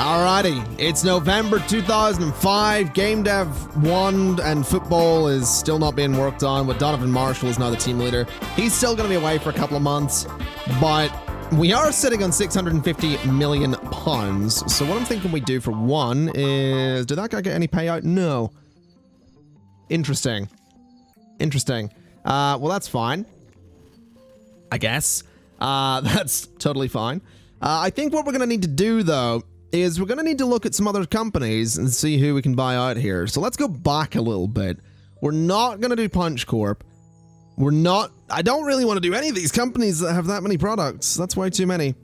Alrighty, it's November 2005. Game Dev 1 and football is still not being worked on, with Donovan Marshall is now the team leader. He's still going to be away for a couple of months, but we are sitting on £650 million. So what I'm thinking we do for one is, did that guy get any payout? No. Interesting. Well, that's fine, I guess. That's totally fine. I think what we're going to need to do, though, is we're going to need to look at some other companies and see who we can buy out here. So let's go back a little bit. We're not going to do Punch Corp. I don't really want to do any of these companies that have that many products. That's way too many.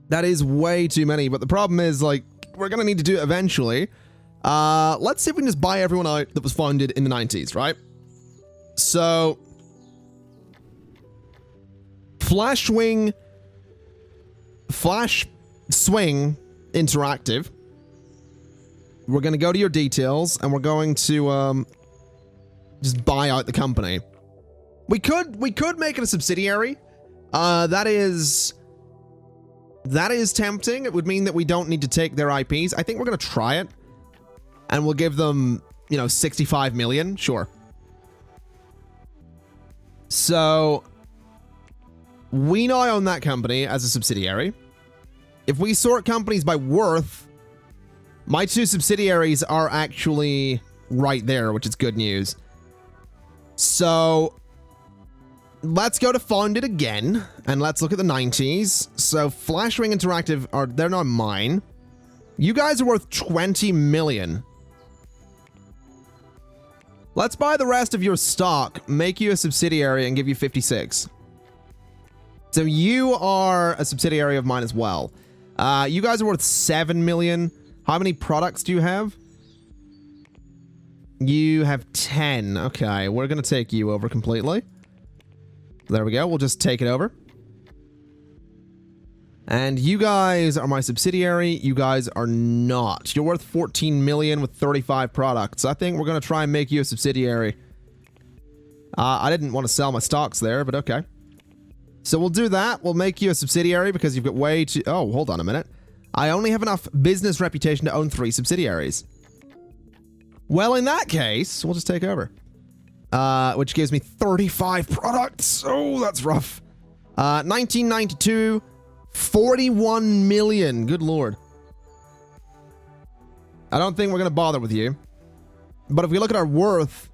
That is way too many. But the problem is, like, we're going to need to do it eventually. Let's see if we can just buy everyone out that was founded in the 90s, right? So, Flash Swing Interactive. We're going to go to your details and we're going to just buy out the company. We could make it a subsidiary. That is tempting. It would mean that we don't need to take their IPs. I think we're going to try it, and we'll give them, 65 million. Sure. So we now own that company as a subsidiary. If we sort companies by worth, my two subsidiaries are actually right there, which is good news. So let's go to founded again, and let's look at the 90s. So Flashwing Interactive, they're not mine. You guys are worth 20 million. Let's buy the rest of your stock, make you a subsidiary, and give you 56. So you are a subsidiary of mine as well. You guys are worth 7 million. How many products do you have? You have 10. Okay, we're going to take you over completely. There we go. We'll just take it over. And you guys are my subsidiary. You guys are not. You're worth 14 million with 35 products. I think we're going to try and make you a subsidiary. I didn't want to sell my stocks there, but okay. So we'll do that. We'll make you a subsidiary because you've got way too... Oh, hold on a minute. I only have enough business reputation to own 3 subsidiaries. Well, in that case, we'll just take over. Which gives me 35 products. Oh, that's rough. 1992, 41 million. Good lord. I don't think we're going to bother with you. But if we look at our worth,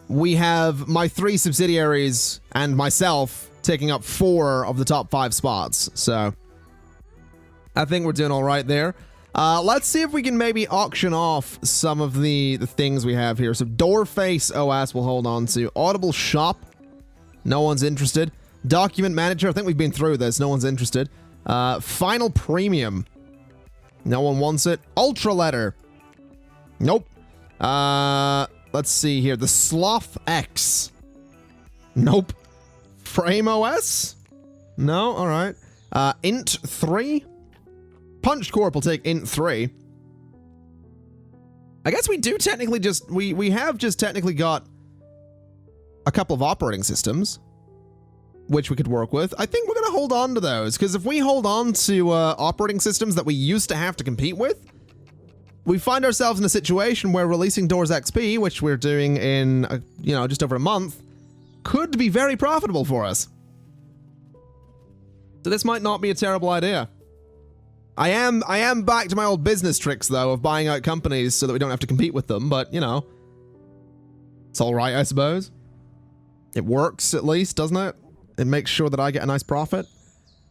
we have my 3 subsidiaries and myself taking up 4 of the top 5 spots. So I think we're doing all right there. Let's see if we can maybe auction off some of the things we have here. So Doorface OS we'll hold on to. Audible Shop, no one's interested. Document Manager, I think we've been through this. No one's interested. Final Premium, no one wants it. Ultra Letter, nope. Let's see here. The Sloth X, nope. Frame OS? No? Alright. Int 3? Punch Corp will take Int 3. I guess we do technically just... We have just technically got a couple of operating systems, which we could work with. I think we're going to hold on to those, because if we hold on to operating systems that we used to have to compete with, we find ourselves in a situation where releasing Doors XP, which we're doing in, just over a month, could be very profitable for us. So this might not be a terrible idea. I am back to my old business tricks, though, of buying out companies so that we don't have to compete with them, but, it's all right, I suppose. It works, at least, doesn't it? It makes sure that I get a nice profit.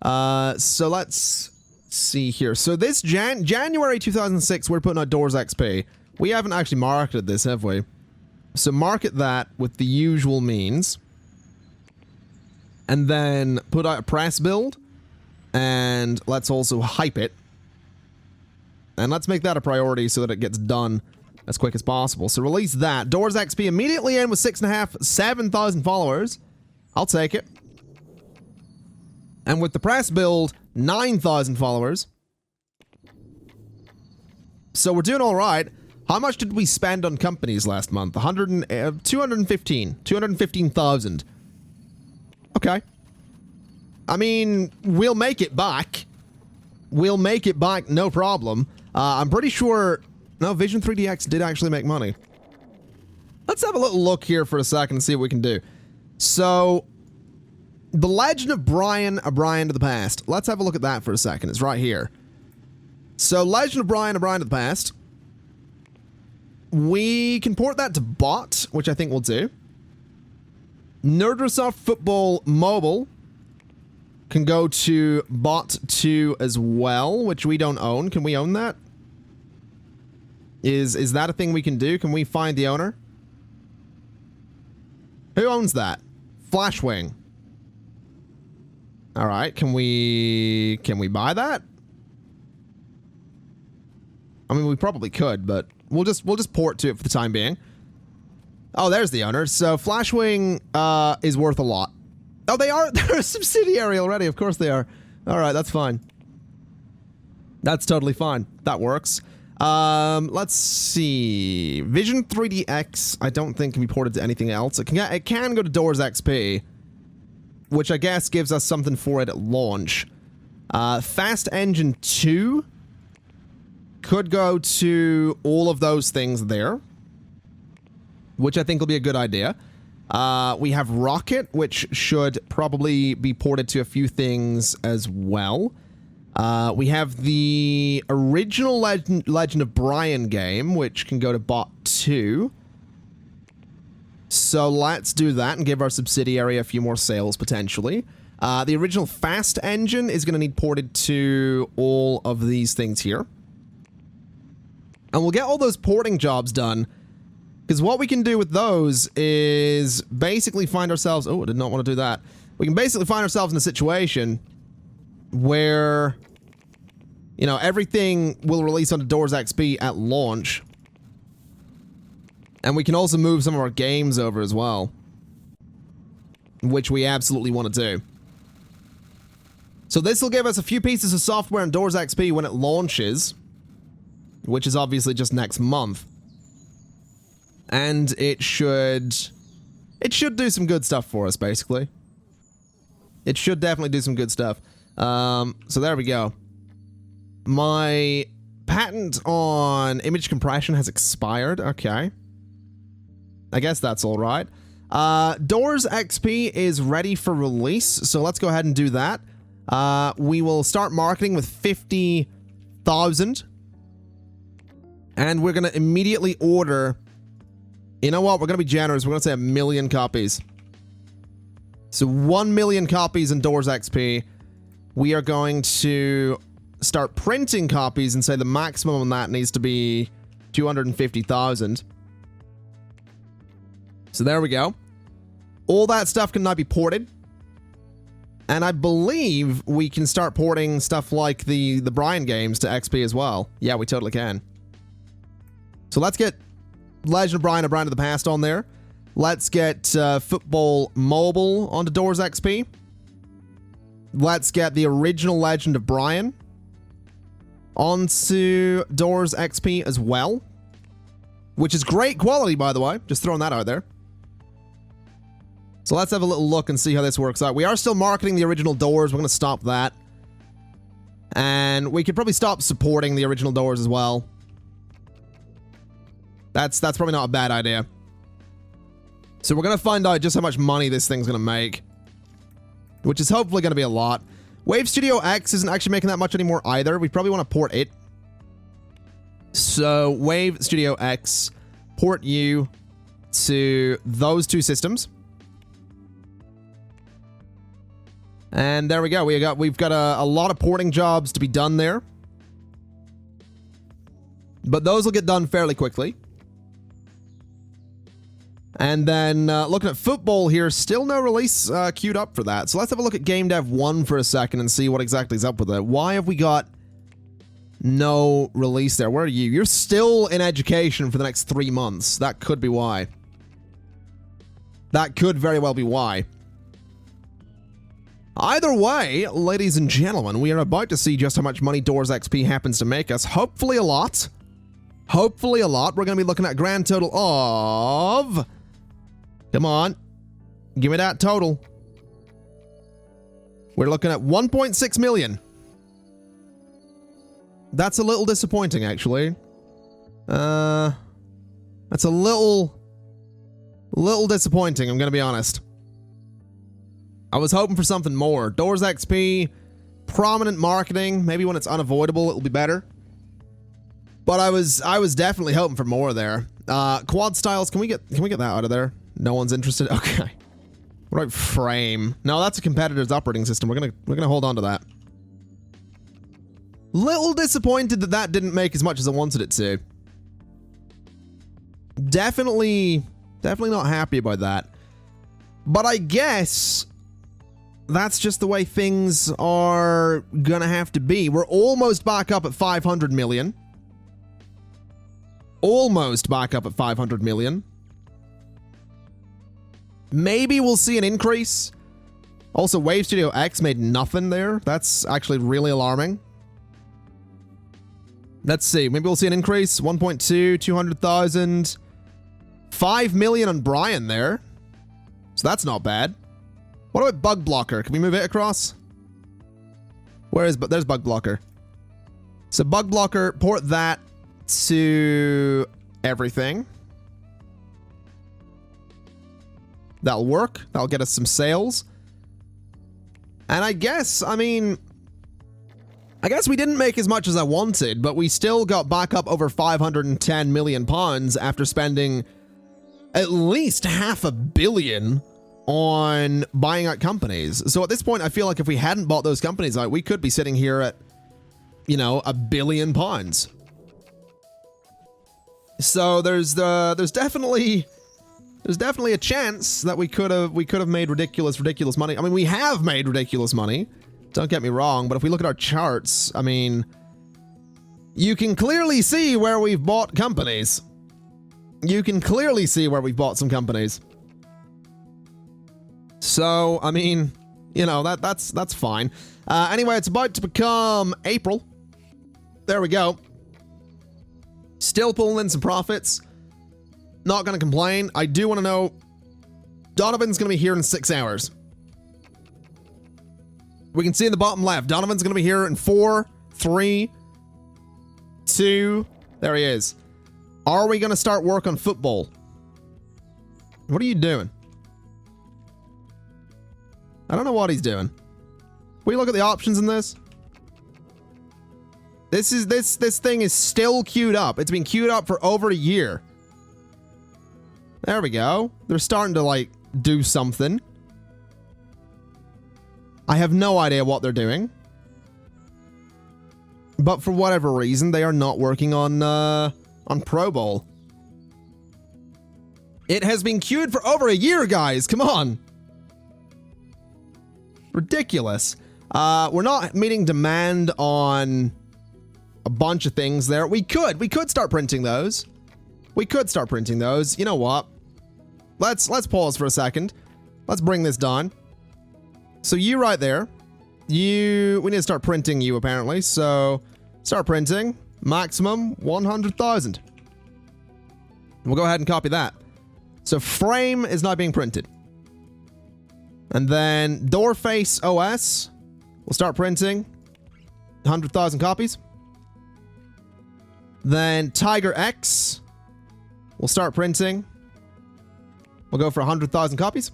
So let's see here. So this January 2006, we're putting out Doors XP. We haven't actually marketed this, have we? So market that with the usual means. And then put out a press build. And let's also hype it. And let's make that a priority so that it gets done as quick as possible. So release that. Doors XP immediately in with 7,000 followers. I'll take it. And with the press build, 9,000 followers. So we're doing all right. How much did we spend on companies last month? 215,000. Okay. I mean, we'll make it back. we'll make it back, no problem. I'm pretty sure... No, Vision 3DX did actually make money. Let's have a little look here for a second and see what we can do. So, The Legend of Brian, A Brian to the Past. Let's have a look at that for a second. It's right here. So, Legend of Brian, A Brian to the Past. We can port that to bot, which I think we'll do. Nerdrasoft Football Mobile can go to bot 2 as well, which we don't own. Can we own that? Is that a thing we can do? Can we find the owner? Who owns that? Flashwing. All right, can we buy that? I mean, we probably could, but we'll just port to it for the time being. Oh, there's the owner. So Flashwing is worth a lot. Oh, they're a subsidiary already. Of course they are. All right, that's fine. That's totally fine. That works. Let's see. Vision 3DX, I don't think can be ported to anything else. It can go to Doors XP, which I guess gives us something for it at launch. Fast Engine 2 could go to all of those things there, which I think will be a good idea. We have Rocket, which should probably be ported to a few things as well. We have the original Legend of Brian game, which can go to bot 2. So let's do that and give our subsidiary a few more sales, potentially. The original Fast Engine is going to need ported to all of these things here. And we'll get all those porting jobs done, because what we can do with those is basically find ourselves... Oh, I did not want to do that. We can basically find ourselves in a situation where, you know, everything will release onto Doors XP at launch. And we can also move some of our games over as well, which we absolutely want to do. So this will give us a few pieces of software in Doors XP when it launches, which is obviously just next month. And it should do some good stuff for us, basically. It should definitely do some good stuff. So there we go. My patent on image compression has expired. Okay. I guess that's all right. Doors XP is ready for release, so let's go ahead and do that. We will start marketing with 50,000. And we're going to immediately order... You know what? We're going to be generous. We're going to say 1 million copies. So 1 million copies in Doors XP. We are going to start printing copies and say the maximum on that needs to be 250,000. So there we go. All that stuff can now be ported. And I believe we can start porting stuff like the Brian games to XP as well. Yeah, we totally can. So let's get Legend of Brian, A Brian to the Past on there. Let's get Football Mobile onto Doors XP. Let's get the original Legend of Brian onto Doors XP as well, which is great quality, by the way. Just throwing that out there. So let's have a little look and see how this works out. We are still marketing the original Doors. We're going to stop that. And we could probably stop supporting the original Doors as well. That's probably not a bad idea. So we're going to find out just how much money this thing's going to make, which is hopefully going to be a lot. Wave Studio X isn't actually making that much anymore either. We probably want to port it. So Wave Studio X, port you to those two systems. And there we go. We've got a lot of porting jobs to be done there. But those will get done fairly quickly. And then looking at football here, still no release queued up for that. So let's have a look at Game Dev 1 for a second and see what exactly is up with it. Why have we got no release there? Where are you? You're still in education for the next 3 months. That could be why. That could very well be why. Either way, ladies and gentlemen, we are about to see just how much money Doors XP happens to make us. Hopefully a lot. Hopefully a lot. We're going to be looking at a grand total of... Come on. Give me that total. We're looking at 1.6 million. That's a little disappointing, actually. That's a little disappointing, I'm gonna be honest. I was hoping for something more. Doors XP, prominent marketing. Maybe when it's unavoidable, it'll be better. But I was definitely hoping for more there. Quad styles, can we get that out of there? No one's interested. Okay. What about frame? No, that's a competitor's operating system. We're gonna hold on to that. Little disappointed that that didn't make as much as I wanted it to. Definitely not happy about that. But I guess that's just the way things are gonna have to be. We're almost back up at 500 million. Almost back up at 500 million. Maybe we'll see an increase. Also, Wave Studio X made nothing there. That's actually really alarming. Let's see. Maybe we'll see an increase. 1.2, 200,000. 5 million on Brian there. So that's not bad. What about Bug Blocker? Can we move it across? There's Bug Blocker. So Bug Blocker, port that to everything. That'll work. That'll get us some sales. And I guess we didn't make as much as I wanted, but we still got back up over 510 million pounds after spending at least $500 million on buying out companies. So at this point, I feel like if we hadn't bought those companies out, we could be sitting here at, £1 billion. So there's definitely a chance that we could have made ridiculous money. I mean, we have made ridiculous money. Don't get me wrong, but if we look at our charts, I mean, you can clearly see where we've bought companies. You can clearly see where we've bought some companies. So, I mean, that's fine. Anyway, it's about to become April. There we go. Still pulling in some profits. Not going to complain. I do want to know, Donovan's going to be here in 6 hours. We can see in the bottom left, Donovan's going to be here in 4, 3, 2. There he is. Are we going to start work on football? What are you doing? I don't know what he's doing. We look at the options in this. This thing is still queued up. It's been queued up for over a year. There we go. They're starting to, do something. I have no idea what they're doing. But for whatever reason, they are not working on Pro Bowl. It has been queued for over a year, guys. Come on. Ridiculous. We're not meeting demand on a bunch of things there. We could start printing those. We could start printing those. You know what? Let's pause for a second. Let's bring this down. So you right there. We need to start printing you apparently. So start printing. Maximum 100,000. We'll go ahead and copy that. So frame is not being printed. And then door face OS. We'll start printing 100,000 copies. Then Tiger X. We'll start printing. We'll go for 100,000 copies.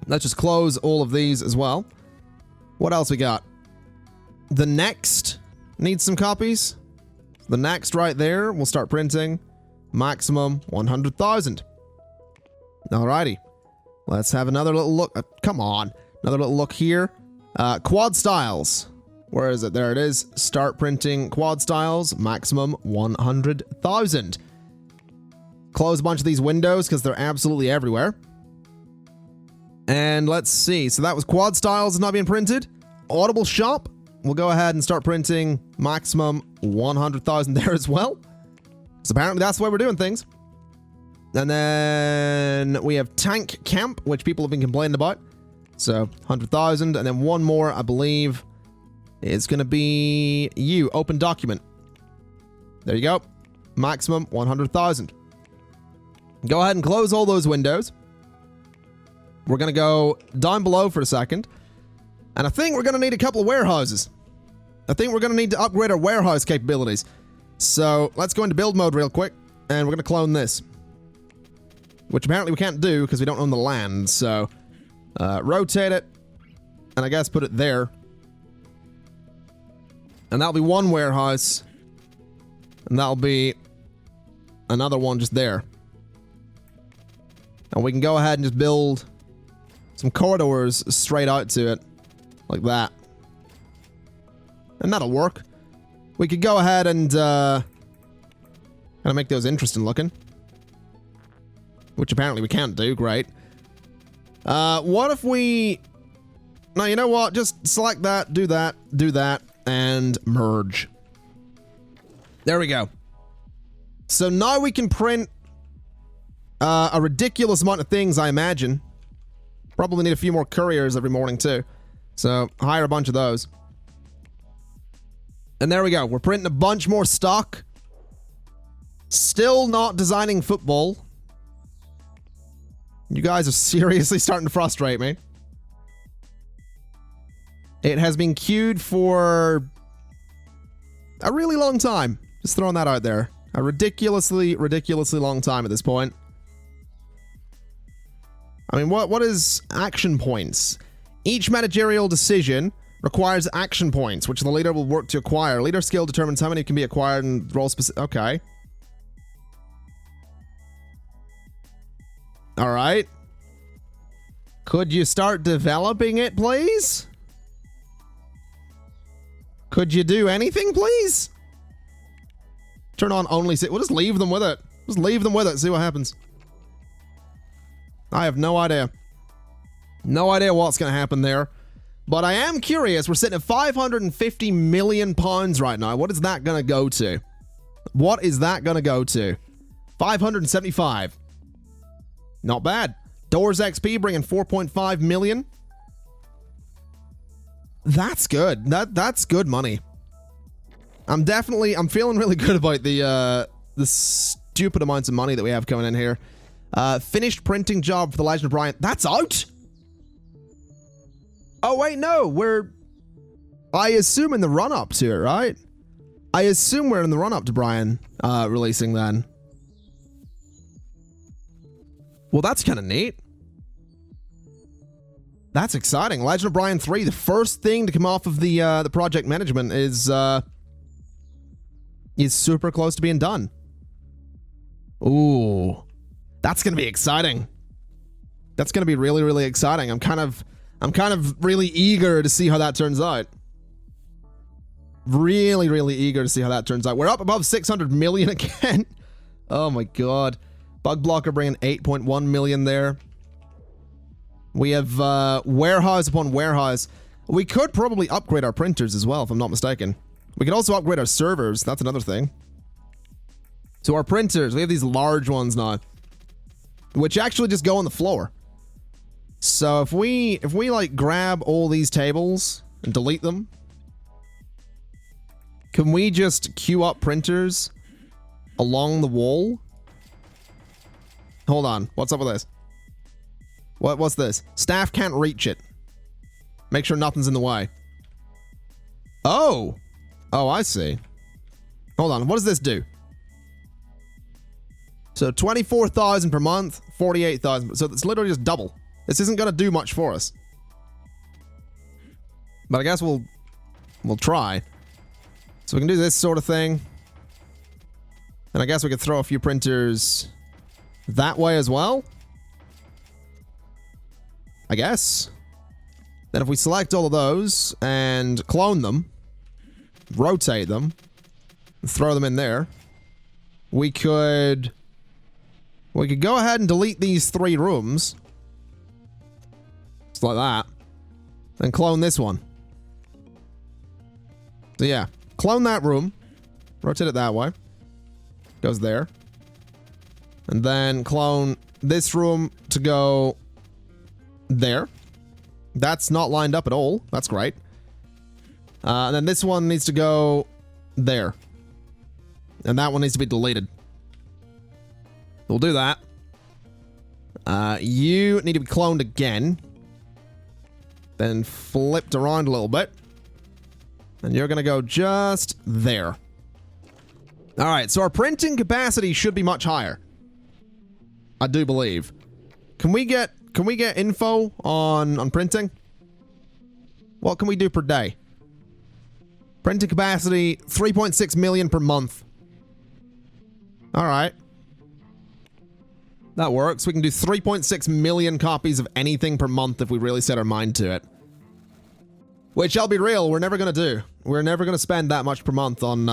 Let's just close all of these as well. What else we got? The next needs some copies. The next right there, we'll start printing. Maximum 100,000. Alrighty. Let's have another little look. Come on. Another little look here. Quad styles. Where is it? There it is. Start printing quad styles. Maximum 100,000. Close a bunch of these windows because they're absolutely everywhere. And let's see. So that was quad styles not being printed. Audible shop. We'll go ahead and start printing maximum 100,000 there as well. So apparently that's the way we're doing things. And then we have tank camp, which people have been complaining about. So 100,000. And then one more, I believe, is going to be you. Open document. There you go. Maximum 100,000. Go ahead and close all those windows. We're going to go down below for a second. And I think we're going to need a couple of warehouses. I think we're going to need to upgrade our warehouse capabilities. So let's go into build mode real quick, and we're going to clone this. Which apparently we can't do because we don't own the land, so rotate it, and I guess put it there. And that'll be one warehouse, and that'll be another one just there. And we can go ahead and just build some corridors straight out to it, like that. And that'll work. We could go ahead and kind of make those interesting looking. Which apparently we can't do. Great. What if we... No, you know what? Just select that, do that, and merge. There we go. So now we can print a ridiculous amount of things, I imagine. Probably need a few more couriers every morning, too. So, hire a bunch of those. And there we go. We're printing a bunch more stock. Still not designing football. You guys are seriously starting to frustrate me. It has been queued for a really long time. Just throwing that out there. A ridiculously long time at this point. I mean, what is action points? Each managerial decision requires action points, which the leader will work to acquire. Leader skill determines how many can be acquired and role specific. Okay. All right. Could you start developing it, please? Could you do anything, please? Turn on only... We'll just leave them with it. Just leave them with it. See what happens. I have no idea. No idea what's going to happen there. But I am curious. We're sitting at 550 million pounds right now. What is that going to go to? What is that going to go to? 575. Not bad. Doors XP bringing 4.5 million. That's good. That's good money. I'm feeling really good about the stupid amounts of money that we have coming in here. Finished printing job for the Legend of Brian. That's out? Oh, wait, no. I assume in the run-up to it, right? I assume we're in the run-up to Brian releasing then. Well, that's kind of neat. That's exciting. Legend of Brian 3, the first thing to come off of the project management is super close to being done. Ooh. That's going to be exciting. That's going to be really, really exciting. I'm kind of really eager to see how that turns out. Really, really eager to see how that turns out. We're up above 600 million again. Oh my god. Bug Blocker bringing 8.1 million there. We have warehouse upon warehouse. We could probably upgrade our printers as well, if I'm not mistaken. We could also upgrade our servers. That's another thing. So our printers, we have these large ones now, which actually just go on the floor. So if we like grab all these tables and delete them, can we just queue up printers along the wall? Hold on. What's up with this? What's this? Staff can't reach it. Make sure nothing's in the way. Oh. Oh, I see. Hold on. What does this do? So 24,000 per month, 48,000. So it's literally just double. This isn't going to do much for us. But I guess we'll try. So we can do this sort of thing. And I guess we could throw a few printers that way as well. I guess. Then if we select all of those and clone them, rotate them, and throw them in there, we could go ahead and delete these 3 rooms. Just like that. Then clone this one. So yeah, clone that room, rotate it that way. Goes there. And then clone this room to go there. That's not lined up at all. That's great. And then this one needs to go there. And that one needs to be deleted. We'll do that. You need to be cloned again. Then flipped around a little bit. And you're going to go just there. All right, so our printing capacity should be much higher. I do believe. Can we get info on printing? What can we do per day? Printing capacity 3.6 million per month. All right. That works. We can do 3.6 million copies of anything per month if we really set our mind to it. Which, I'll be real, we're never going to do. We're never going to spend that much per month on,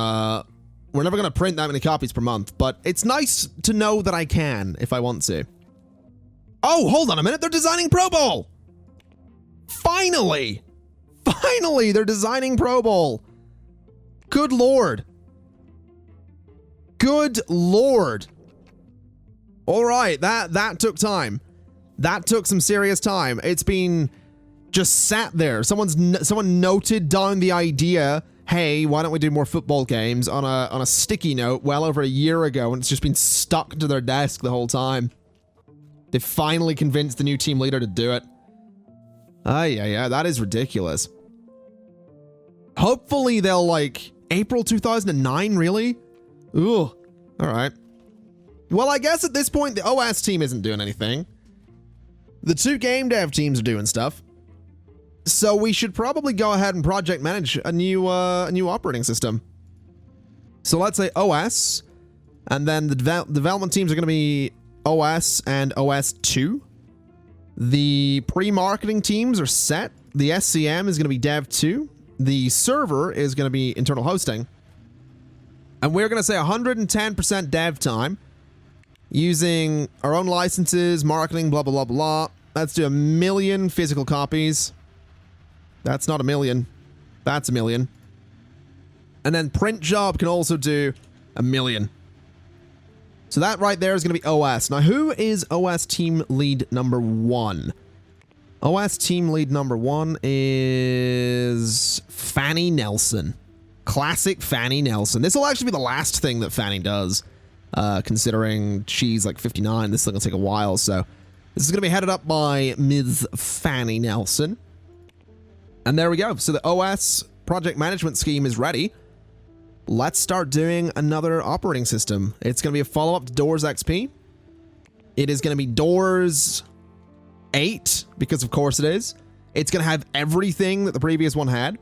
we're never going to print that many copies per month, but it's nice to know that I can if I want to. Oh, hold on a minute. They're designing Pro Bowl. Finally. Finally, they're designing Pro Bowl. Good Lord. Good Lord. All right, that took time. That took some serious time. It's been just sat there. Someone noted down the idea, hey, why don't we do more football games on a sticky note well over a year ago, and it's just been stuck to their desk the whole time. They finally convinced the new team leader to do it. Yeah, that is ridiculous. Hopefully they'll, like, April 2009, really? Ooh, all right. Well, I guess at this point, the OS team isn't doing anything. The two game dev teams are doing stuff. So we should probably go ahead and project manage a new operating system. So let's say OS, and then the development teams are going to be OS and OS 2. The pre-marketing teams are set. The SCM is going to be Dev 2. The server is going to be internal hosting. And we're going to say 110% dev time using our own licenses, marketing, blah, blah, blah, blah. Let's do 1 million physical copies. That's not 1 million. That's 1 million. And then print job can also do 1 million. So that right there is going to be OS. Now, who is OS team lead number 1? OS team lead number 1 is Fanny Nelson. Classic Fanny Nelson. This will actually be the last thing that Fanny does, considering she's like 59. This thing will take a while, so this is going to be headed up by Ms. Fanny Nelson. And there we go. So the OS project management scheme is ready. Let's start doing another operating system. It's going to be a follow-up to Doors XP. It is going to be Doors 8, because of course it is. It's going to have everything that the previous one had.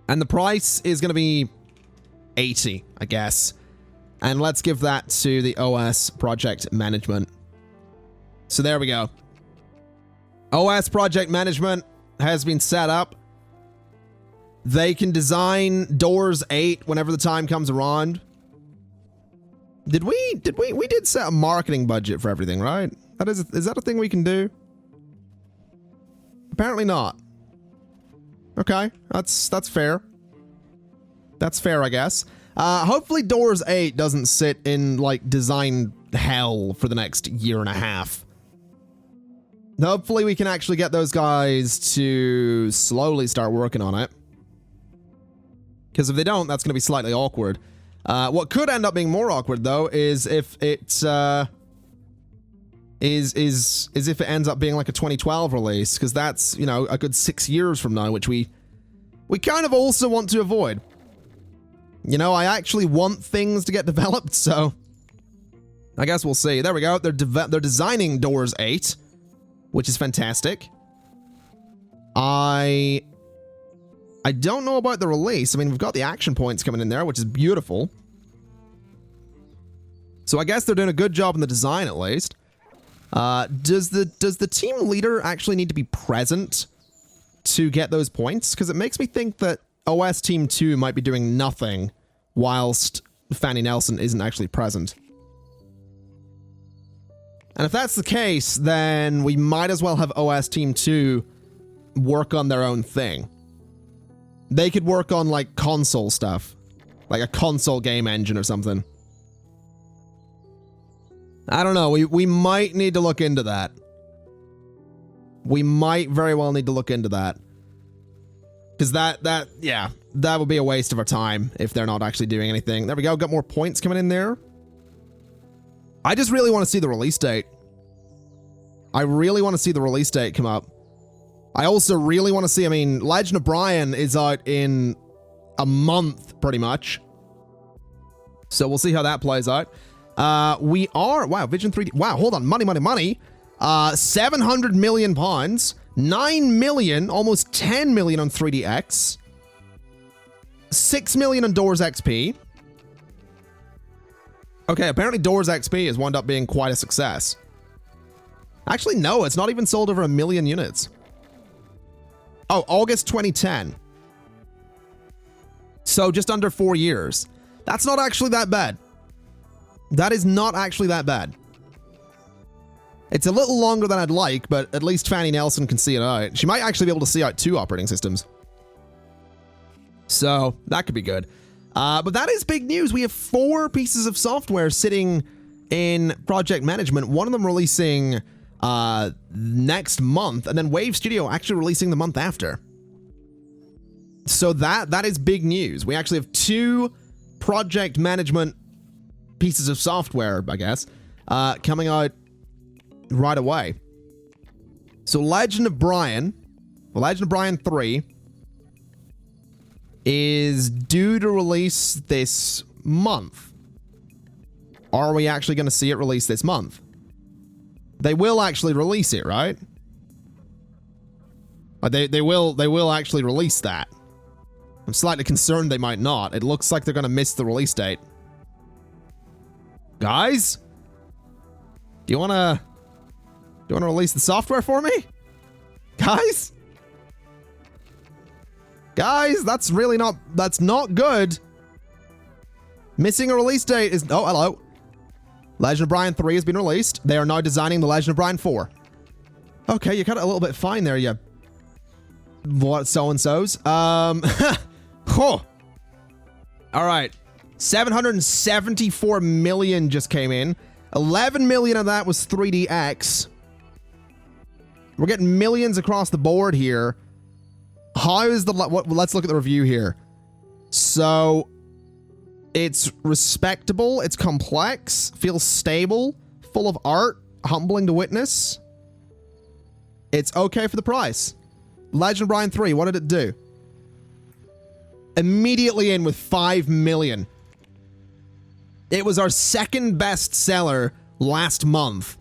And the price is going to be 80, I guess. And let's give that to the OS project management. So there we go. OS project management has been set up. They can design Doors 8 whenever the time comes around. We did set a marketing budget for everything, right? Is that a thing we can do? Apparently not. Okay, that's fair. That's fair, I guess. Hopefully Doors 8 doesn't sit in, like, design hell for the next year and a half. Hopefully we can actually get those guys to slowly start working on it. Because if they don't, that's going to be slightly awkward. What could end up being more awkward, though, is if it if it ends up being like a 2012 release, because that's, you know, a good 6 years from now, which we kind of also want to avoid. You know, I actually want things to get developed, so I guess we'll see. There we go. They're designing Doors 8, which is fantastic. I don't know about the release. I mean, we've got the action points coming in there, which is beautiful. So I guess they're doing a good job in the design, at least. Does the team leader actually need to be present to get those points? Because it makes me think that OS Team 2 might be doing nothing whilst Fanny Nelson isn't actually present. And if that's the case, then we might as well have OS Team 2 work on their own thing. They could work on, like, console stuff. Like a console game engine or something. I don't know. We might need to look into that. We might very well need to look into that. Because yeah, that would be a waste of our time if they're not actually doing anything. There we go. Got more points coming in there. I just really want to see the release date. I really want to see the release date come up. I also really want to see, I mean, Legend of Brian is out in a month, pretty much. So we'll see how that plays out. Wow, Vision 3D. Wow, hold on. Money. 700 million pounds. 9 million, almost 10 million on 3DX. 6 million on Doors XP. Okay, apparently Doors XP has wound up being quite a success. Actually, no, it's not even sold over 1 million units. Oh, August 2010. So just under 4 years. That's not actually that bad. That is not actually that bad. It's a little longer than I'd like, but at least Fanny Nelson can see it out. She might actually be able to see out 2 operating systems. So that could be good. But that is big news. We have 4 pieces of software sitting in project management. One of them releasing next month, and then Wave Studio actually releasing the month after. So that is big news. We actually have 2 project management pieces of software, I guess, coming out right away. So Legend of Brian 3 is due to release this month. Are we actually going to see it release this month? They will actually release it, right? They will actually release that. I'm slightly concerned they might not. It looks like they're going to miss the release date. Guys? Do you want to release the software for me? Guys? Guys, that's not good. Missing a release date is... Oh, hello. Legend of Brian 3 has been released. They are now designing the Legend of Brian 4. Okay, you cut it a little bit fine there, you... What, so-and-sos? All right. 774 million just came in. 11 million of that was 3DX. We're getting millions across the board here. How is the... let's look at the review here. So, it's respectable. It's complex. Feels stable. Full of art. Humbling to witness. It's okay for the price. Legend of Brian 3, what did it do? Immediately in with 5 million. It was our second best seller last month.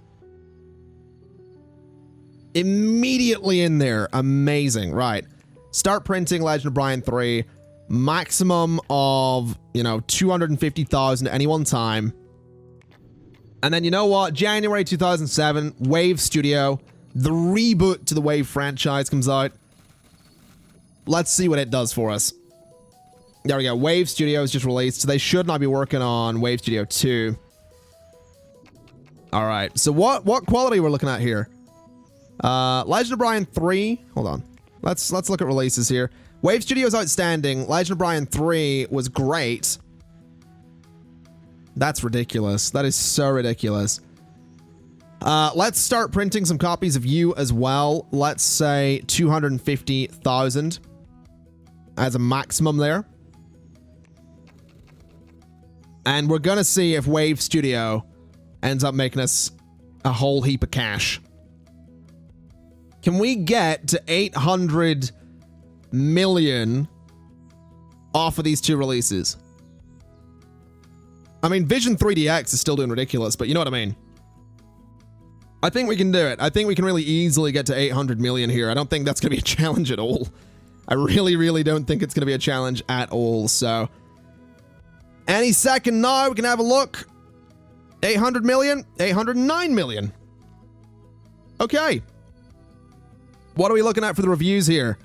Immediately in there. Amazing. Right. Start printing Legend of Brian 3. Maximum of, 250,000 at any one time. And then you know what? January 2007, Wave Studio, the reboot to the Wave franchise comes out. Let's see what it does for us. There we go. Wave Studio is just released, so they should not be working on Wave Studio 2. All right. So what quality we're looking at here? Legend of Brian 3. Hold on. Let's look at releases here. Wave Studio is outstanding. Legend of Brian 3 was great. That's ridiculous. That is so ridiculous. Let's start printing some copies of you as well. Let's say 250,000 as a maximum there. And we're going to see if Wave Studio ends up making us a whole heap of cash. Can we get to 800 million off of these 2 releases? I mean, Vision 3DX is still doing ridiculous, but you know what I mean. I think we can do it. I think we can really easily get to 800 million here. I don't think that's going to be a challenge at all. I really, really don't think it's going to be a challenge at all, so... Any second now, we can have a look. 800 million, 809 million. Okay. What are we looking at for the reviews here?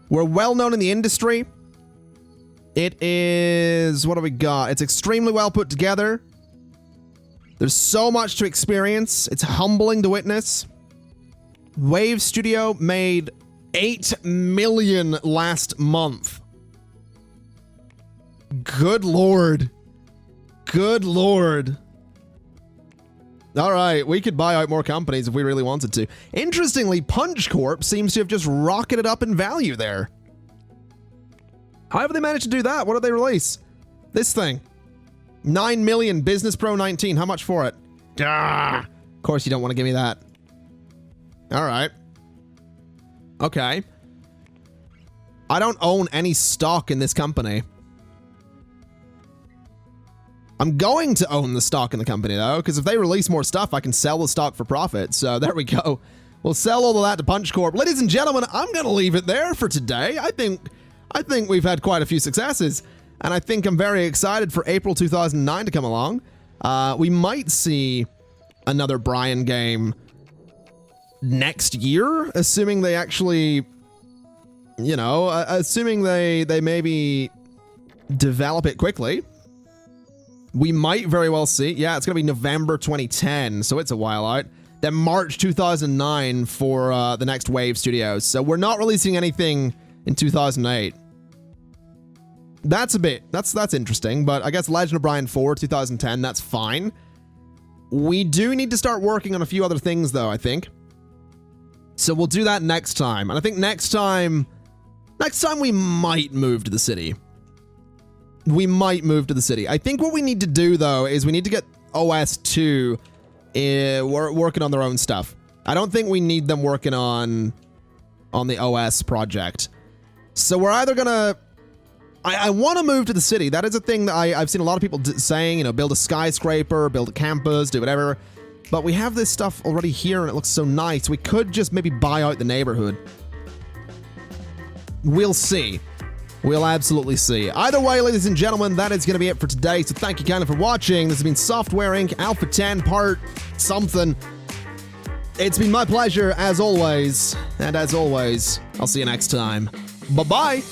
We're well known in the industry. It is... What do we got? It's extremely well put together. There's so much to experience. It's humbling to witness. Wave Studio made 8 million last month. Good lord. Good lord. All right, we could buy out more companies if we really wanted to. Interestingly, Punch Corp seems to have just rocketed up in value there. How have they managed to do that? What did they release? This thing. 9 million, Business Pro 19. How much for it? Of course you don't want to give me that. All right. Okay. I don't own any stock in this company. I'm going to own the stock in the company, though, because if they release more stuff, I can sell the stock for profit. So there we go. We'll sell all of that to Punch Corp. Ladies and gentlemen, I'm going to leave it there for today. I think we've had quite a few successes, and I think I'm very excited for April 2009 to come along. We might see another Brian game next year, assuming they actually, you know, assuming they maybe develop it quickly. We might very well see. Yeah, it's going to be November 2010, so it's a while out. Then March 2009 for the next Wave Studios. So we're not releasing anything in 2008. That's interesting, but I guess Legend of Brian 4 2010, that's fine. We do need to start working on a few other things, though, I think. So we'll do that next time. And I think next time we might move to the city. We might move to the city. I think what we need to do, though, is we need to get OS 2 working on their own stuff. I don't think we need them working on the OS project. So we're either gonna... I want to move to the city. That is a thing that I've seen a lot of people saying, you know, build a skyscraper, build a campus, do whatever. But we have this stuff already here and it looks so nice. We could just maybe buy out the neighborhood. We'll see. We'll absolutely see. Either way, ladies and gentlemen, that is going to be it for today. So thank you kindly for watching. This has been Software Inc. Alpha 10 part something. It's been my pleasure as always. And as always, I'll see you next time. Bye-bye.